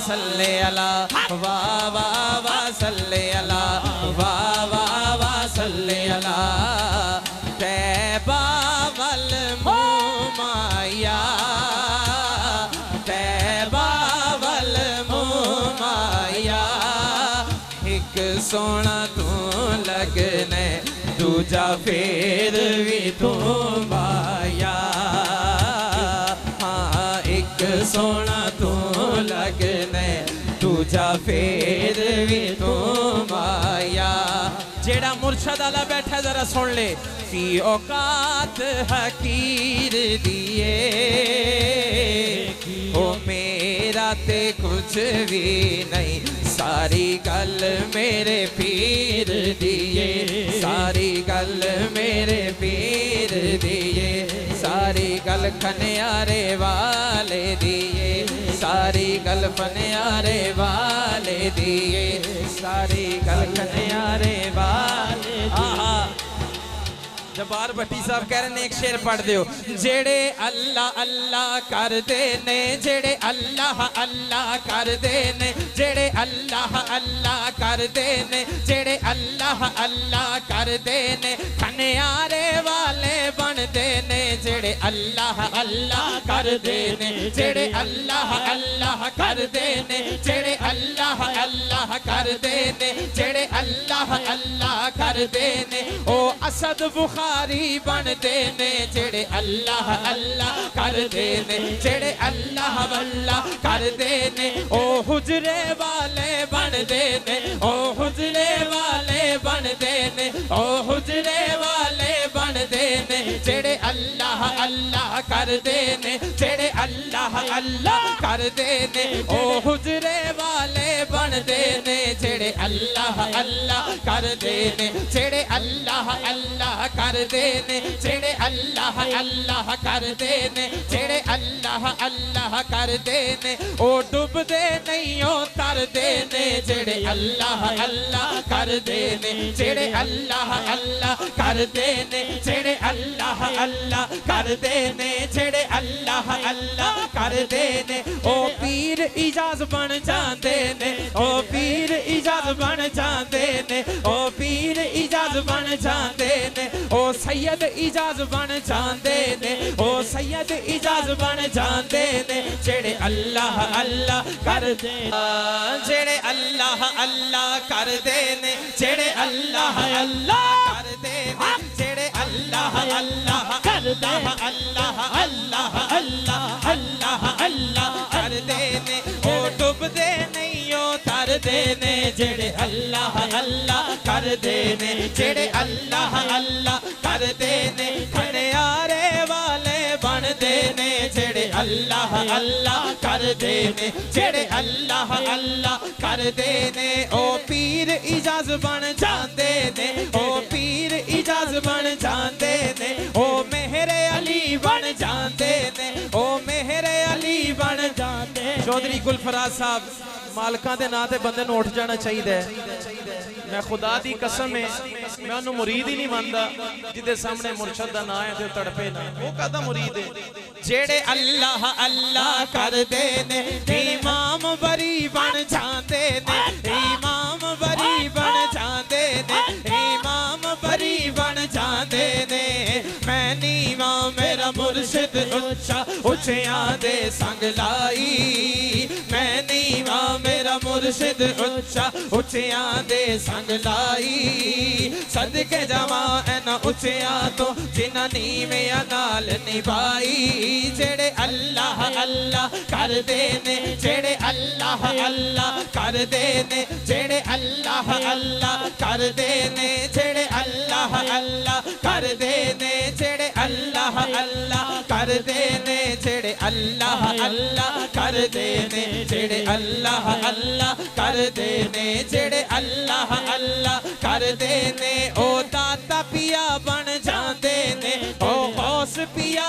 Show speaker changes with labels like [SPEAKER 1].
[SPEAKER 1] सल्ले अला वाह वाह वाह सल्ले अला वाह वाह वाह सल्ले अला तैबा वल मुमाया तैबा वल मुमाया एक सोना तू लगने दूजा फिर भी तू माया हाँ एक सोना तू लगने दूजा फिर भी तू माया जेड़ा मुर्शद आला बैठा जरा सुन ले फी औकात हकीर दिए ओ मेरा ते कुछ भी नहीं सारी गल मेरे पीर दिए सारी गल मेरे पीर दिए सारी गल खनियारे वाले दिए सारी गल फनियारे वाले दिए सारी गल खनियारे वाले दिए जबार भट्टी साहब कह रहे ने एक शेर पढ़ दियो जेड़े अल्लाह अल्लाह कर दे ने जेड़े अल्लाह अल्लाह कर दे ने जेड़े अल्लाह अल्लाह कर दे ने जेड़े अल्लाह अल्लाह कर दे ने खनियारे वाले बन दे ने जेड़े अल्लाह अल्लाह कर दे ने जेड़े अल्लाह अल्लाह कर दे ने जेड़े अल्लाह अल्लाह कर दे ने जेड़े अल्लाह अल्लाह कर दे ने ओ असद बुखारी बन दे ने जेड़े अल्लाह अल्लाह कर दे ने जेड़े अल्लाह अल्लाह कर दे ने ओ हुजरे वाले बन दे ने ओ हुजरे वाले बन दे ने ओ हुजरे वाले बन दे ने जेड़े अल्लाह अल्लाह कर दे ने जेड़े अल्लाह अल्लाह कर दे ने ओ हुजरे वाले बन दे ने जेड़े अल्लाह अल्लाह कर दे ने जेड़े अल्लाह अल्लाह कर दे ने जेड़े अल्लाह अल्लाह कर दे ने जेड़े अल्लाह अल्लाह कर दे ने ओ डूब दे नहीं ओ तर दे ने जेड़े अल्लाह अल्लाह कर दे ने जेड़े अल्लाह अल्लाह कर दे ने जेड़े अल्लाह अल्लाह कर दे ने जेड़े अल्लाह अल्लाह कर दे ने ओ पीर इजाज बन जांदे ने ओ पीर इजाज बन जांदे ने ओ पीर इजाज बन जांदे ने ओ सैयद इजाज बन जांदे ने ओ सैयद इजाज बन जांदे ने जेड़े अल्लाह अल्लाह कर दे जेड़े अल्लाह अल्लाह कर दे ने जेड़े अल्लाह अल्लाह कर दे ने जेड़े अल्लाह अल्लाह कर दे अल्लाह अल्लाह अल्लाह अल्लाह अल्लाह कर दे ने ओ डूब दे नहीं ओ तर दे ने जेड़े अल्लाह अल्लाह कर दे ने जेड़े अल्लाह अल्लाह कर दे ने खनियारे वाले बन दे ने जेड़े अल्लाह अल्लाह कर दे ने जेड़े अल्लाह अल्लाह कर दे ने ओ पीर इजाज बन जांदे ने ओ पीर इजाज बन जांदे ने ओ मेहरे अली बन जांदे ने ओ मेहरे अली बन जांदे चौधरी गुलफराज साहब मालकां दे नां ते बंदे नूं उठ जाना चाहिए मैं खुदा दी कसम है मैं उन्होंने मुरीद ही नहीं मानता जिदे सामने मुर्शद दा नाम है ते तड़पे ना वो कहदा मुरीद है जेड़े अल्लाह अल्लाह कर दे ने इमाम बरी बन जांदे ने इमाम बरी बन जांदे ने इमाम बरी बन जांदे ने मैं नीवा मेरा मुर्शिद उच्चा उच्चियां दे संग लाई मैं नीवा मेरा मुर्शिद उच्चा उच्चियां दे संग लाई सदके जावा एना उच्चियां तो जिन्हां नीवियां नाल निभाई जेड़े अल्लाह अल्लाह कर दे ने जेड़े अल्लाह अल्लाह कर दे ने जेड़े अल्लाह अल्लाह कर दे ने जेड़े अल्लाह अल्लाह कर दे ने जेड़े अल्लाह अल्लाह कर दे ने जेड़े अल्लाह अल्लाह कर दे ने जेड़े अल्लाह अल्लाह कर दे ने जेड़े अल्लाह अल्लाह कर दे ने ओ दाता पिया बन जांदे ने ओ गौस पिया